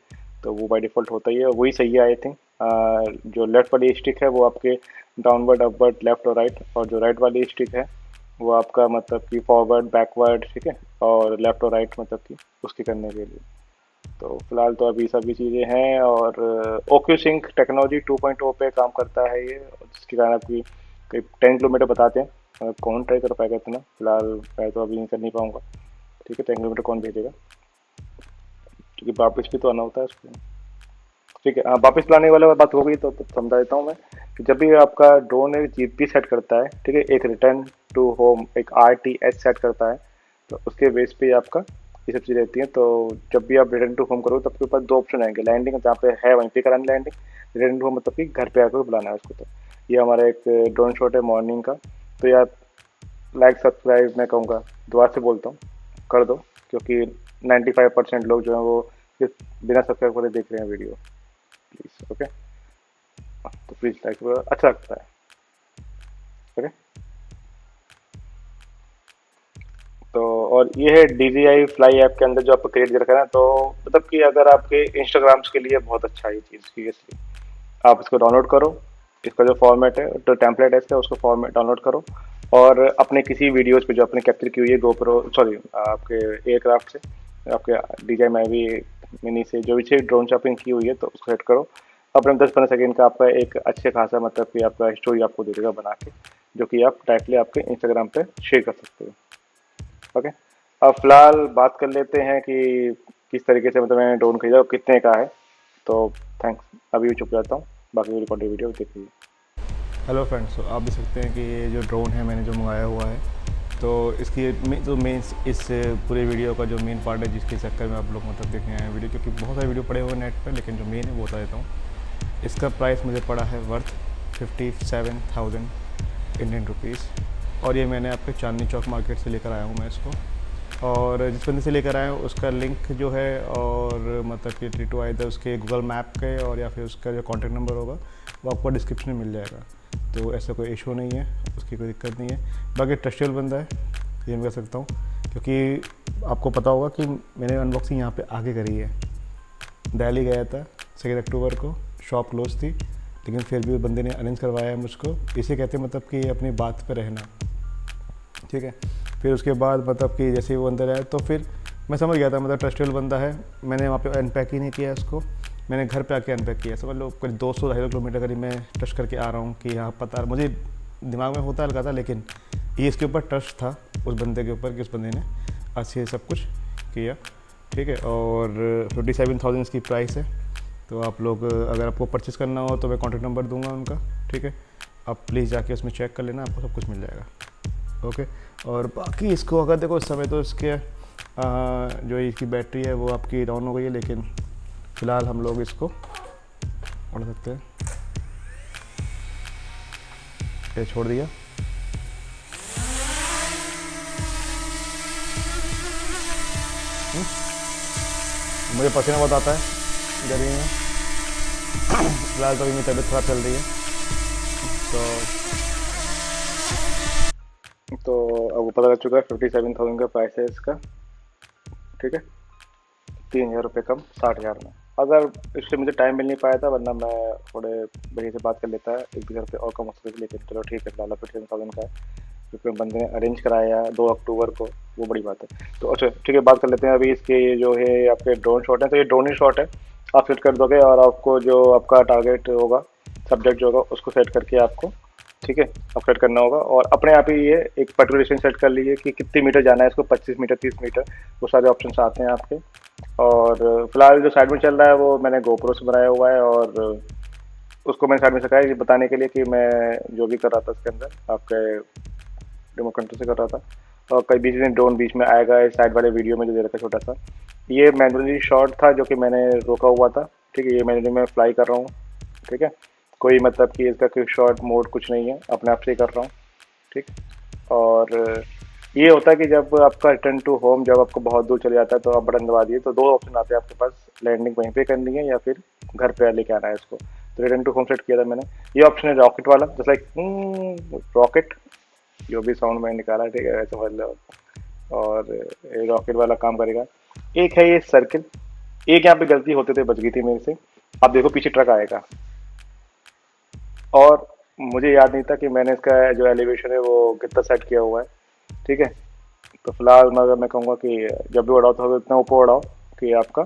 तो वो बाय डिफ़ॉल्ट होता ही है, वही सही है आई थिंक। जो लेफ्ट वाली स्टिक है वो आपके डाउनवर्ड, अपवर्ड, लेफ्ट और राइट, और जो राइट वाली स्टिक है वो आपका मतलब कि फॉरवर्ड, बैकवर्ड, ठीक है, और लेफ्ट और राइट मतलब कि उसके करने के लिए। तो फिलहाल तो अभी सभी चीज़ें हैं, और ओक्यू सिंक टेक्नोलॉजी 2.0 पे काम करता है ये, जिसके कारण आपकी करीब 10 किलोमीटर बताते हैं। कौन ट्राई कर पाएगा इतना, फिलहाल मैं तो अभी नहीं कर नहीं पाऊंगा, ठीक है, 10 किलोमीटर कौन भेजेगा, क्योंकि वापस भी तो आना होता है उसको। ठीक है, हाँ, वापस लाने वाले बात हो गई तो समझा देता हूँ मैं, कि जब भी आपका ड्रोन एक जीपी सेट करता है, ठीक है, एक रिटर्न टू होम, एक आरटीएस सेट करता है, तो उसके बेस पे आपका ये सब चीज़ें रहती हैं। तो जब भी आप रिटर्न टू होम करोगे तो आपके पास दो ऑप्शन आएंगे, लैंडिंग जहाँ पे है वहीं पे करानी लैंडिंग, रिटर्न टू होम मतलब कि घर पे आकर बुलाना है उसको। तो ये हमारा एक ड्रोन शॉट है मॉर्निंग का। तो यार, लाइक सब्सक्राइब मैं कहूँगा, दोबारा से बोलता हूँ, कर दो, क्योंकि 95% लोग जो है वो सिर्फ बिना सब्सक्राइब करे देख रहे हैं वीडियो, प्लीज़, ओके। तो प्लीज़ लाइक करो, अच्छा लगता है, ओके। तो और ये है DJI फ्लाई ऐप के अंदर जो आपको क्रिएट कर रखा है ना, तो मतलब कि अगर आपके इंस्टाग्राम्स के लिए बहुत अच्छा है ये चीज़, सीरियसली। आप इसको डाउनलोड करो, इसका जो फॉर्मेट है, जो टेम्पलेट है इसका, उसको फॉर्मेट डाउनलोड करो, और अपने किसी वीडियोस पे जो आपने कैप्चर की हुई है गोप्रो, सॉरी, आपके एयरक्राफ्ट से, आपके DJI Mavic मिनी से जो भी ड्रोन शॉपिंग की हुई है, तो उसको सेट करो। अपने 10-15 सेकेंड का आपका एक अच्छे खासा मतलब कि आपका स्टोरी आपको दे देगा बना के, जो कि आप डायरेक्टली आपके इंस्टाग्राम पे शेयर कर सकते हो, ओके। अब फिलहाल बात कर लेते हैं कि किस तरीके से मतलब मैंने ड्रोन खरीदा और कितने का है। तो थैंक्स, अभी भी चुप जाता हूँ, बाकी रिकॉर्डेड वीडियो देखिए। हेलो फ्रेंड्स, तो आप देख सकते हैं कि ये जो ड्रोन है मैंने जो मंगाया हुआ है, तो इसकी जो मेन इस पूरे वीडियो का जो मेन पार्ट है जिसके चक्कर में आप लोग मतलब देखने आए हैं वीडियो, क्योंकि बहुत सारे वीडियो पड़े हुए हैं नेट पर, लेकिन जो मेन है वो बता देता हूँ। इसका प्राइस मुझे पड़ा है वर्थ 57,000 इंडियन रुपीज़, और ये मैंने आपके चांदनी चौक मार्केट से लेकर आया हूँ मैं इसको। और जिस बंदे से लेकर आया हूँ उसका लिंक जो है, और मतलब कि ट्रीटो आए थे उसके गूगल मैप के, और या फिर उसका जो कॉन्टैक्ट नंबर होगा वो आपको डिस्क्रिप्शन में मिल जाएगा। तो ऐसा कोई इशू नहीं है, उसकी कोई दिक्कत नहीं है। बाकी ट्रस्टेबल बंदा है, ये मैं कह सकता हूँ, क्योंकि आपको पता होगा कि मैंने अनबॉक्सिंग यहाँ पे आगे करी है। दिल्ली गया था 2 अक्टूबर को, शॉप क्लोज थी, लेकिन फिर भी बंदे ने अरेंज करवाया है मुझको। इसे कहते हैं मतलब कि अपनी बात पे रहना, ठीक है। फिर उसके बाद मतलब कि जैसे ही वो अंदर आया तो फिर मैं समझ गया था, मतलब ट्रस्टेबल बंदा है। मैंने वहाँ पे अनपैक ही नहीं किया इसको, मैंने घर पे आके अनपैक किया। समझ लो करीब 200-250 किलोमीटर करीब मैं ट्रस्ट करके आ रहा हूँ कि यहाँ पता, मुझे दिमाग में होता हल्का था, लेकिन ये इसके ऊपर ट्रस्ट था उस बंदे के ऊपर कि उस बंदे ने अच्छे से सब कुछ किया, ठीक है। और 57,000 इसकी प्राइस है। तो आप लोग अगर आपको परचेज़ करना हो तो मैं कॉन्टैक्ट नंबर दूंगा उनका, ठीक है। आप प्लीज़ जाके उसमें चेक कर लेना, आपको सब कुछ मिल जाएगा, ओके। और बाकी इसको अगर देखो इस समय तो इसके जो इसकी बैटरी है वो आपकी डाउन हो गई है, लेकिन फ़िलहाल हम लोग इसको उड़ सकते हैं। ये छोड़ दिया, मुझे पसीना बहुत आता है गर्मी में। फिलहाल तो अभी मेरी तबीयत खराब चल रही है, तो अब वो पता लग चुका है 57,000 का प्राइस है इसका, ठीक है, 3,000 रुपये कम 60,000 में। अगर इससे मुझे टाइम मिल नहीं पाया था, वरना मैं थोड़े भैया से बात कर लेता है, 1-2 हज़ार रुपये और कम हो सकते थे, लेकिन चलो ठीक है, फिलहाल 57,000 का है, क्योंकि बंदे ने अरेंज कराया 2 अक्टूबर को, वो बड़ी बात है। तो अच्छा ठीक है, बात कर लेते हैं अभी इसके, ये जो है आपके ड्रोन शॉट है, तो ये ड्रोन ही शॉट है, आप सेट कर दोगे, और आपको जो आपका टारगेट होगा, सब्जेक्ट जो होगा, उसको सेट करके आपको, ठीक है, अपडेट करना होगा, और अपने आप ही ये एक पर्टिकुलर डिस्टेंस सेट कर लीजिए कि कितने मीटर जाना है इसको, 25 मीटर, 30 मीटर, वो सारे ऑप्शन आते हैं आपके। और फिलहाल जो साइड में चल रहा है वो मैंने गोप्रो से बनाया हुआ है, और उसको मैंने साइड में सिखाया ये बताने के लिए कि मैं जो भी कर रहा था इसके अंदर आपके रिमोट कंट्रोल से कर रहा था। और कई बीच में ड्रोन बीच में आएगा इस साइड वाले वीडियो में जो दे रखा है छोटा सा, ये मैनुअली शॉट था जो कि मैंने रोका हुआ था, ठीक है, ये मैनुअली मैं फ्लाई कर रहा हूँ, ठीक है, कोई मतलब कि इसका कोई शॉर्ट मोड कुछ नहीं है, अपने आप से ही कर रहा हूँ, ठीक। और ये होता है कि जब आपका रिटर्न टू होम, जब आपको बहुत दूर चले जाता है तो आप बटन दबा दिए, तो दो ऑप्शन आते हैं आपके पास, लैंडिंग वहीं पे करनी है या फिर घर पे लेके आना है इसको। तो रिटर्न टू होम सेट किया था मैंने, ये ऑप्शन है रॉकेट वाला, जस्ट लाइक रॉकेट, जो भी साउंड मैंने निकाला, ठीक है, ऐसे समझ लो। और ये रॉकेट वाला काम करेगा। एक है ये सर्किल, एक यहाँ पे गलती होते थे बच गई थी मेरे से। अब देखो पीछे ट्रक आएगा, और मुझे याद नहीं था कि मैंने इसका जो एलिवेशन है वो कितना सेट किया हुआ है। ठीक है, तो फिलहाल मगर मैं कहूँगा कि जब भी उड़ाओ तो इतना ऊपर उड़ाओ कि आपका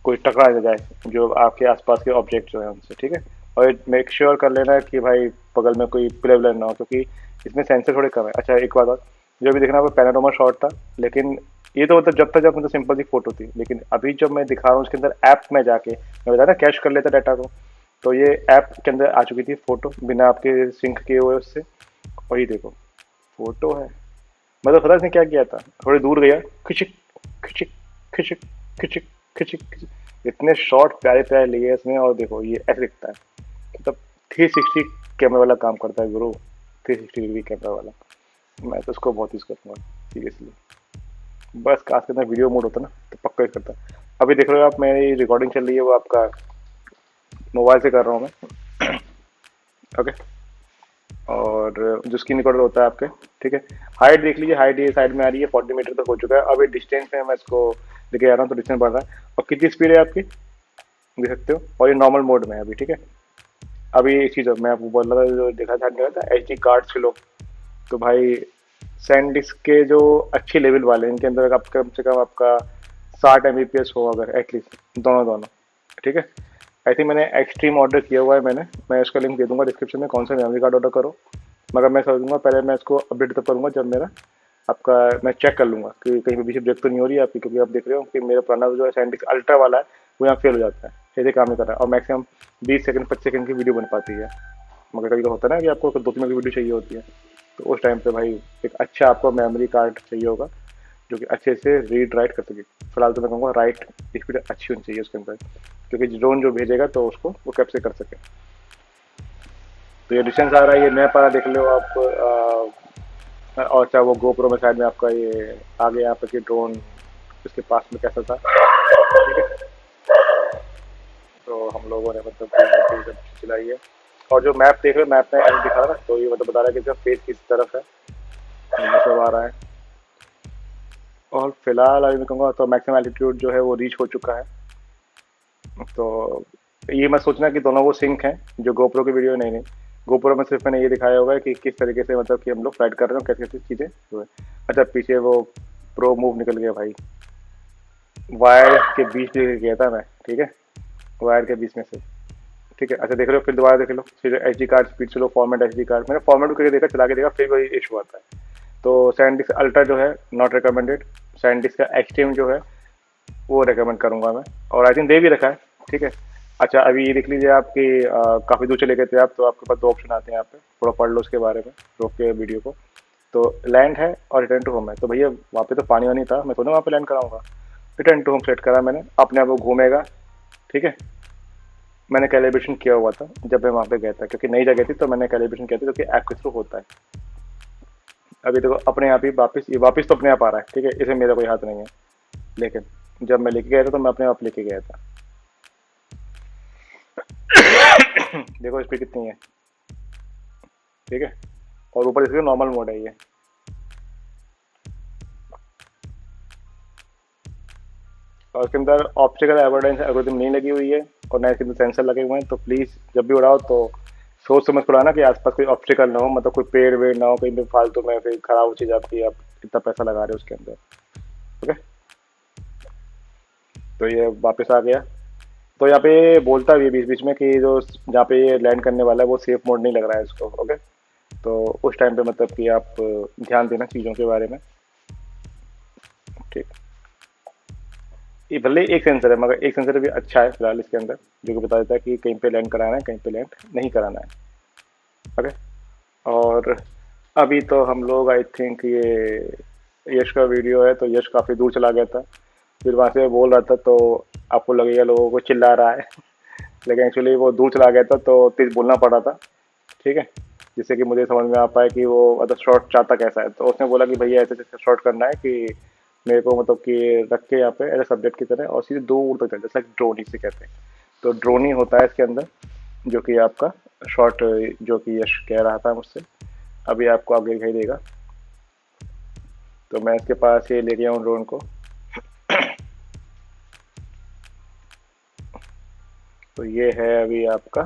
कोई टकरा ना जाए जो आपके आसपास के ऑब्जेक्ट जो है उनसे। ठीक है, और मेक श्योर कर लेना कि भाई बगल में कोई प्ले व्ले ना हो, क्योंकि इसमें सेंसर थोड़े कम है। अच्छा एक बात और, जो भी देखना वो पैनोरामा शॉट था, लेकिन ये तो मतलब जब तक जब मतलब सिंपल सी फोटो थी, लेकिन अभी जब मैं दिखा रहा हूँ उसके अंदर ऐप में जाके मैं बताया ना कैश कर लेता डाटा को, तो ये ऐप के अंदर आ चुकी थी फोटो बिना आपके सिंक किए हुए उससे। और ये देखो फोटो है, मतलब पता इसने क्या किया था, थोड़ी दूर गया, खिचिक खिचिक खिचिक खिचिक खिचिक खिचिक, इतने शॉट प्यारे प्यारे लिए इसने। और देखो ये ऐसे दिखता है, मतलब 360 कैमरा वाला काम करता है गुरु, 360 डिग्री कैमरा वाला। मैं तो उसको बहुत यूज करूँगा सीरियसली। बस काश के अंदर वीडियो मोड होता ना तो पक्का यूज करता। अभी देख रहे हो आप, मेरी रिकॉर्डिंग चल रही है वो आपका मोबाइल से कर रहा हूँ मैं। ओके, और जो स्क्रीन रिकॉर्डर होता है आपके, ठीक है। हाइट देख लीजिए, हाइट ये साइड में आ रही है, 40 मीटर तक हो चुका है। अभी डिस्टेंस में मैं इसको लेके आ रहा हूँ तो डिस्टेंस बढ़ रहा है। और कितनी स्पीड है आपकी देख सकते हो, और ये नॉर्मल मोड में है अभी। ठीक है, अभी एक चीज़ मैं आपको बोल रहा था, जो देखा था एच डी कार्ड्स के लोग, तो भाई सैनडिस्क के जो अच्छे लेवल वाले इनके अंदर आप कम से कम आपका 60 Mbps हो अगर एटलीस्ट, दोनों दोनों। ठीक है, आई थिंक मैंने एक्सट्रीम ऑर्डर किया हुआ है मैंने, मैं इसका लिंक दे दूंगा डिस्क्रिप्शन में, कौन सा मेमोरी कार्ड ऑर्डर करो। मगर मैं समझूंगा पहले मैं इसको अपडेट तब करूंगा जब मेरा आपका, मैं चेक कर लूंगा कि कहीं पे पीछे ब्रेक तो नहीं हो रही है आपकी, क्योंकि आप देख रहे हो कि मेरा पुराना जो है सैनडिस्क अल्ट्रा वाला है वो यहाँ फेल हो जाता है, ऐसे काम नहीं कर रहा है, और मैक्सिमम 20 सेकंड 25 सेकंड की वीडियो बन पाती है। मगर कभी तो होता है ना कि आपको 2 3 मिनट की वीडियो चाहिए होती है, तो उस टाइम पे भाई एक अच्छा आपको मेमोरी कार्ड चाहिए होगा जो कि अच्छे से रीड राइट कर सके। फिलहाल तो मैं कहूँगा राइट स्पीड अच्छी होनी चाहिए उसके अंदर, क्योंकि ड्रोन जो भेजेगा तो उसको वो कैप्चर कर सके। तो ये डिस्टेंस आ रहा है, ये मैप आ रहा है, देख लो आप। और चाहे वो गोप्रो में साइड में आपका ये आगे यहाँ पे कि ड्रोन इसके पास में कैसा था। ठीक है, तो हम लोगों ने मतलब कि चलाई है। और जो मैप देख रहे हो, मैप में ऐसे दिखा रहा है ना, तो ये मतलब बता रहा है कि इसका फेस किस तरफ है, ये सब आ रहा है। और फिलहाल अभी मैं कहूँगा तो मैक्सिमम एल्टीट्यूड जो है वो रीच हो चुका है। तो ये मत सोचना कि दोनों वो सिंक हैं जो गोप्रो की वीडियो, नहीं नहीं। गोप्रो में सिर्फ मैंने ये दिखाया होगा कि किस तरीके से मतलब कि हम लोग फ्लाइट कर रहे हो, कैसी कैसी चीज़ें जो है। अच्छा पीछे वो प्रो मूव निकल गया भाई, वायर के बीच में गया था मैं। ठीक है, वायर के बीच में से। ठीक है, अच्छा देख रहे हो, फिर दोबारा देख लो, फिर एच डी कार्ड स्पीड चलो, फॉर्मेट एच डी कार्ड, मैंने फॉर्मेट करके देखा, चला के देखा, फिर वही इशू आता है। तो सैनडिस्क अल्ट्रा जो है नॉट रिकमेंडेड, सैनडिस्क का एक्सट्रीम जो है वो रिकमेंड करूंगा मैं, और आई थिंक दे भी रखा है। ठीक है, अच्छा अभी ये देख लीजिए आपकी काफ़ी दूर चले गए थे आप, तो आपके पास 2 ऑप्शन आते हैं यहाँ पे, थोड़ा पढ़ लो उसके बारे में रोक के वीडियो को। तो लैंड है और रिटर्न टू होम है, तो भैया वहाँ पे तो पानी वानी था, मैं थोड़ा वहाँ पे लैंड कराऊंगा। रिटर्न टू होम सेट करा मैंने, अपने आप वो घूमेगा। ठीक है, मैंने कैलिब्रेशन किया हुआ था जब मैं वहाँ पे गया था, क्योंकि नई जगह थी तो मैंने कैलिब्रेशन किया था, क्योंकि ऐप के थ्रू होता है। अभी देखो अपने आप ही वापस, ये वापस तो अपने आप आ रहा है। ठीक है, इसमें मेरा कोई हाथ नहीं है, लेकिन जब मैं लेके गया था तो मैं अपने आप लेके गया था। देखो स्पीड कितनी है। ठीक है, और ऊपर इसके नॉर्मल मोड है ये। और इसके अंदर ऑप्टिकल एवरडेंस एल्गोरिथम नहीं लगी हुई है, और ना इसके अंदर सेंसर लगे हुए हैं। तो प्लीज़ जब भी उड़ाओ तो सोच समझ कर उड़ाना कि आसपास कोई ऑब्स्टिकल ना हो, मतलब कोई पेड़ वेड़ ना हो कहीं पे फालतू में, फिर खराब चीज़ आपकी, आप इतना पैसा लगा रहे हो उसके अंदर। ओके, तो ये वापस आ गया। तो यहाँ पे बोलता भी है बीच बीच में कि जो जहाँ पे ये लैंड करने वाला है वो सेफ मोड नहीं लग रहा है इसको। ओके, तो उस टाइम पे मतलब कि आप ध्यान देना चीज़ों के बारे में। ठीक, ये भले एक सेंसर है मगर एक सेंसर भी अच्छा है फिलहाल इसके अंदर, जो कि बता देता है कि कहीं पे लैंड कराना है, कहीं पे लैंड नहीं कराना है। ओके, और अभी तो हम लोग आई थिंक ये यश का वीडियो है, तो यश काफ़ी दूर चला गया था, फिर वहाँ से बोल रहा था, तो आपको लगेगा लोगों को चिल्ला रहा है। लेकिन एक्चुअली वो दूर चला गया था तो तेज बोलना पड़ा था। ठीक है, जिससे कि मुझे समझ में आ पाया कि वो मतलब शॉर्ट चाहता कैसा है। तो उसने बोला कि भैया ऐसे ऐसे शॉर्ट करना है कि मेरे को मतलब कि रख के यहाँ पे एज सब्जेक्ट की तरह और सीधे दूर तक जाए, जैसे ड्रोन ही से कहते हैं। तो ड्रोन ही होता है इसके अंदर, जो कि आपका शॉर्ट, जो कि यश कह रहा था मुझसे, अभी आपको आगे दिखाई देगा। तो मैं इसके पास ये ले गया हूँ ड्रोन को। तो ये है अभी आपका,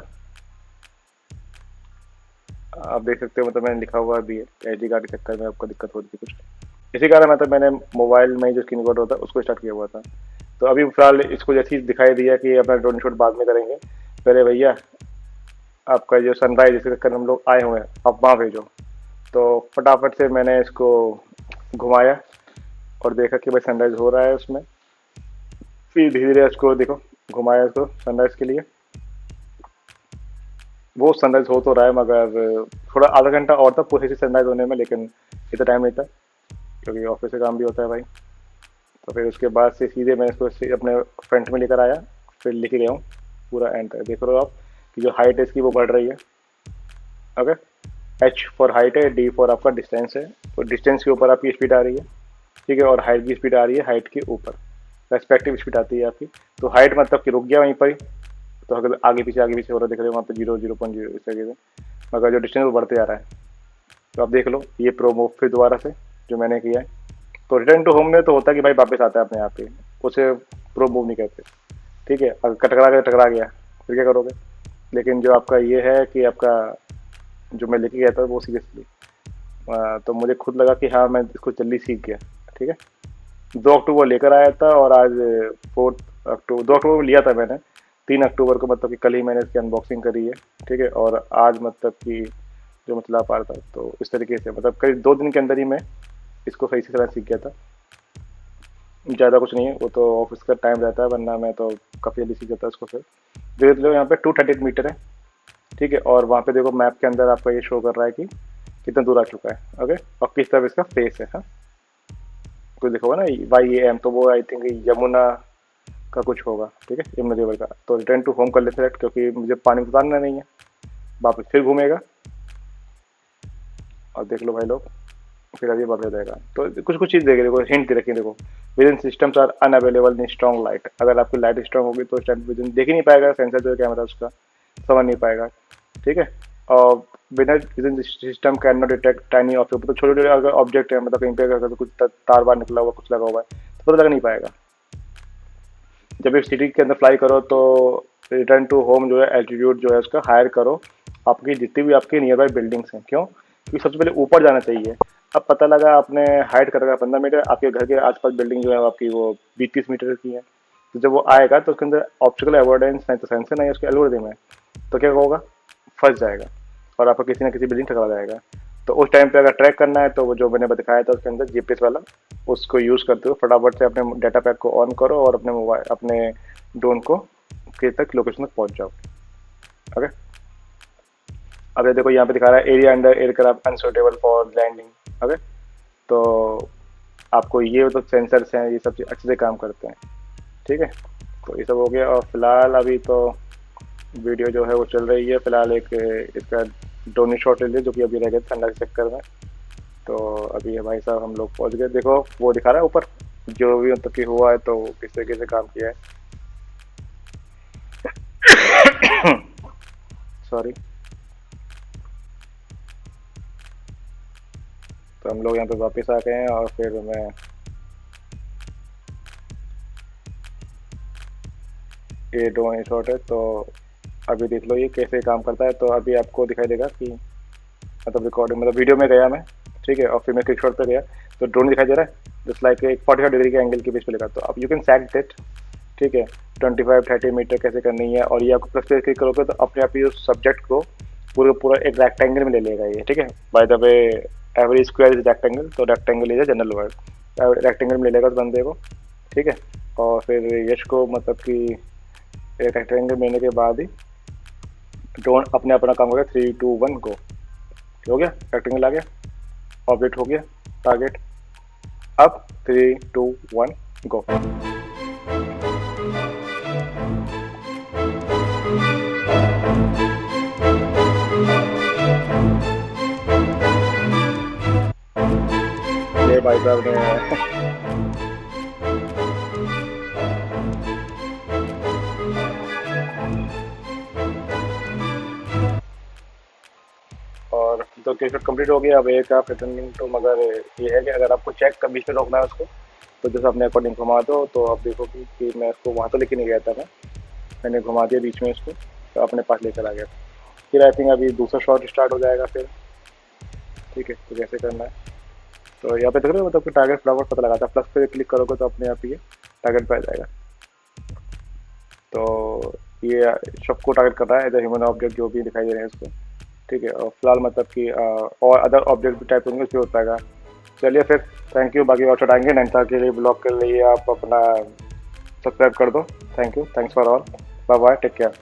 आप देख सकते हो, मतलब मैंने लिखा हुआ भी है एच डी कार्ड के चक्कर में आपको दिक्कत हो रही थी कुछ, इसी कारण मतलब मैंने मोबाइल में जो स्क्रीन रिकॉर्ड होता है उसको स्टार्ट किया हुआ था। तो अभी फिलहाल इसको जैसे ही दिखाई दिया कि अपना ड्रोन शूट बाद में करेंगे, पहले भैया आपका जो सनराइज जिसके चक्कर हम लोग आए हुए हैं आप वहाँ भेजो। तो फटाफट से मैंने इसको घुमाया और देखा कि भाई सनराइज हो रहा है उसमें। फिर धीरे धीरे इसको देखो घुमाया इसको सनराइज के लिए, वो सनराइज हो तो रहा है मगर थोड़ा आधा घंटा और था पूरी सनराइज होने में, लेकिन इतना टाइम नहीं था क्योंकि ऑफिस से काम भी होता है भाई। तो फिर उसके बाद से सीधे मैं इसको अपने फ्रंट में लेकर आया, फिर लिख गया हूँ पूरा एंड तक। देख रहे हो आप कि जो हाइट है इसकी वो बढ़ रही है। ओके, एच फॉर हाइट है, डी फॉर आपका डिस्टेंस है, तो डिस्टेंस के ऊपर आपकी स्पीड आ रही है, ठीक है, और हाइट की स्पीड आ रही है हाइट के ऊपर, रेस्पेक्टिव स्पीड आती है आपकी। तो हाइट मतलब कि रुक गया वहीं पर ही, तो अगर आगे पीछे हो रहा दिख रहे हो वहाँ पर 0, 0.0 इस तरीके से, मगर जो डिस्टेंस वो बढ़ते जा रहा है। तो आप देख लो ये प्रोमो फिर दोबारा से जो मैंने किया है। तो रिटर्न टू होम में तो होता है कि भाई वापस आता है अपने आप ही, उसे प्रो मूव नहीं कहते, ठीक है। अगर टकरा गया फिर क्या करोगे। लेकिन जो आपका ये है कि आपका जो मैं लेके गया था वो सीरियसली, तो मुझे खुद लगा कि हाँ मैं इसको जल्दी सीख गया, ठीक है। 2 अक्टूबर लेकर आया था और आज 4 अक्टूबर, 2 अक्टूबर को लिया था मैंने, 3 अक्टूबर को मतलब कि कल ही मैंने इसकी अनबॉक्सिंग करी है, ठीक है। और आज मतलब कि जो मैं चला पा रहा था, तो इस तरीके से मतलब करीब 2 दिन के अंदर ही मैं इसको सही से सीख गया था। ज़्यादा कुछ नहीं है, वो तो ऑफिस का टाइम रहता है, वरना मैं तो काफ़ी जल्दी सीख जाता इसको। फिर देख लो यहाँ पे 238 मीटर है, ठीक है। और वहाँ पे देखो मैप के अंदर आपका ये शो कर रहा है कि कितना दूर आ चुका है, ओके, और किस तरफ इसका फेस है। हाँ, कुछ देखो ना YAM, तो वो आई थिंक यमुना का कुछ होगा, ठीक है, यमुना रिवर का। तो रिटर्न टू होम कर ले सेलेक्ट, क्योंकि मुझे पानी उतारना नहीं है, वापस फिर घूमेगा। और देख लो भाई लोग, फिर अभी बढ़ जाएगा। तो कुछ कुछ चीज़ देखे, देखो हिंट दे रखी, देखो with in systems are unavailable in strong light. अगर आपकी लाइट स्ट्रॉन्ग होगी तो विद देख ही नहीं पाएगा, सेंसर जो कैमरा उसका समझ नहीं पाएगा, ठीक है। और with in system can not detect tiny object, तो छोटे छोटे अगर ऑब्जेक्ट है, मतलब कहीं पे अगर कुछ तार बार निकला हुआ कुछ लगा हुआ है तो पता लग नहीं पाएगा। जब एक सिटी के अंदर फ्लाई करो तो रिटर्न टू होम जो है एल्टीट्यूड जो है उसका हायर करो, आपकी जितनी भी आपकी नियर बाई बिल्डिंग्स हैं। क्यों? क्योंकि सबसे पहले ऊपर जाना चाहिए। अब पता लगा आपने हाइट कर रखा 15 मीटर, आपके घर के आसपास बिल्डिंग जो है आपकी वो 20-30 मीटर की है, तो जब वो आएगा तो उसके अंदर ऑप्टिकल अवॉइडेंस नहीं तो सेंसर नहीं है, उसके एल्गोरिथम है, तो क्या होगा, फंस जाएगा और आपका किसी ना किसी बिल्डिंग टकरा जाएगा। तो उस टाइम पे अगर ट्रैक करना है तो वो जो मैंने दिखाया था उसके अंदर जीपीएस वाला, उसको यूज़ करते हुए फटाफट से अपने डाटा पैक को ऑन करो और अपने मोबाइल अपने ड्रोन को के तक लोकेशन तक पहुंच जाओ। ओके, अब ये देखो यहाँ पे दिखा रहा है area under aircraft unsuitable for landing. Okay, तो आपको ये तो सेंसर्स हैं, ये सब चीज़ अच्छे से काम करते हैं, ठीक है। तो ये सब हो गया। और फिलहाल अभी तो वीडियो जो है वो चल रही है, फिलहाल एक इसका ड्रोन शॉट ले लिया जो कि अभी रह गया ठंडा के चक्कर में। तो अभी ये भाई साहब हम लोग पहुंच गए, देखो वो दिखा रहा है ऊपर जो भी मतलब कि हुआ है, तो किस तरीके से काम किया है। सॉरी। तो हम लोग यहाँ पे वापस आ गए हैं और फिर मैं ये ड्रोन शॉट है, तो अभी देख लो ये कैसे काम करता है। तो अभी आपको दिखाई देगा कि मतलब रिकॉर्डिंग मतलब वीडियो में गया मैं, ठीक है, और फिर मैं क्लिक शॉट पे गया तो ड्रोन दिखाई दे रहा है जस्ट लाइक एक 45 डिग्री के एंगल के बीच पे लगा। तो अब यू कैन सेट दैट, ठीक है, 25-30 मीटर कैसे करनी है। और ये आपको प्लस पे क्लिक करोगे तो अपने आप ही उस सब्जेक्ट को पूरा एक रेक्टेंगल में ले लेगा ये, ठीक है। By the way every square is rectangle, तो rectangle is a general word, rectangle में ले लेगा उस बंदे को, ठीक है। और फिर यश को मतलब कि एक रेक्टेंगल लेने के बाद ही ड्रोन अपने अपना काम करेगा। 3, 2, 1 गो, हो गया, रेक्टेंगल आ गया, ऑब्जेक्ट हो गया, टारगेट। अब 3, 2, 1 गो। ये भाई साहब ने और तो क्रिकेट कंप्लीट हो गया। अब एक आप रिटर्निंग टू, मगर ये है कि अगर आपको चेक का बीच में रोकना है उसको, तो जैसे अपने अकॉर्डिंग घुमा दो, तो आप देखोगे कि मैं उसको वहाँ तो लेके नहीं गया था, मैंने घुमा दिया बीच में इसको, तो अपने पास लेकर आ गया। फिर आई थिंक अभी दूसरा शॉट स्टार्ट हो जाएगा फिर। ठीक है, तो कैसे करना है, तो यहाँ पे देख रहे हो मतलब कि टारगेट फ्लावर पता लगाता है, प्लस पे क्लिक करोगे तो अपने आप ही ये टारगेट पे आ जाएगा। तो ये सबको टारगेट कर रहा है, एज ह्यूमन ऑब्जेक्ट जो भी दिखाई दे रहे हैं इसको। ठीक है, और फिलहाल मतलब कि और अदर ऑब्जेक्ट भी टाइप होंगे उसमें हो पाएगा। चलिए फिर, थैंक यू। बाकी और चढ़ाएंगे नैनीताल के लिए ब्लॉग के लिए आप अपना सब्सक्राइब कर दो। Thank you, thanks for all, bye bye, take care.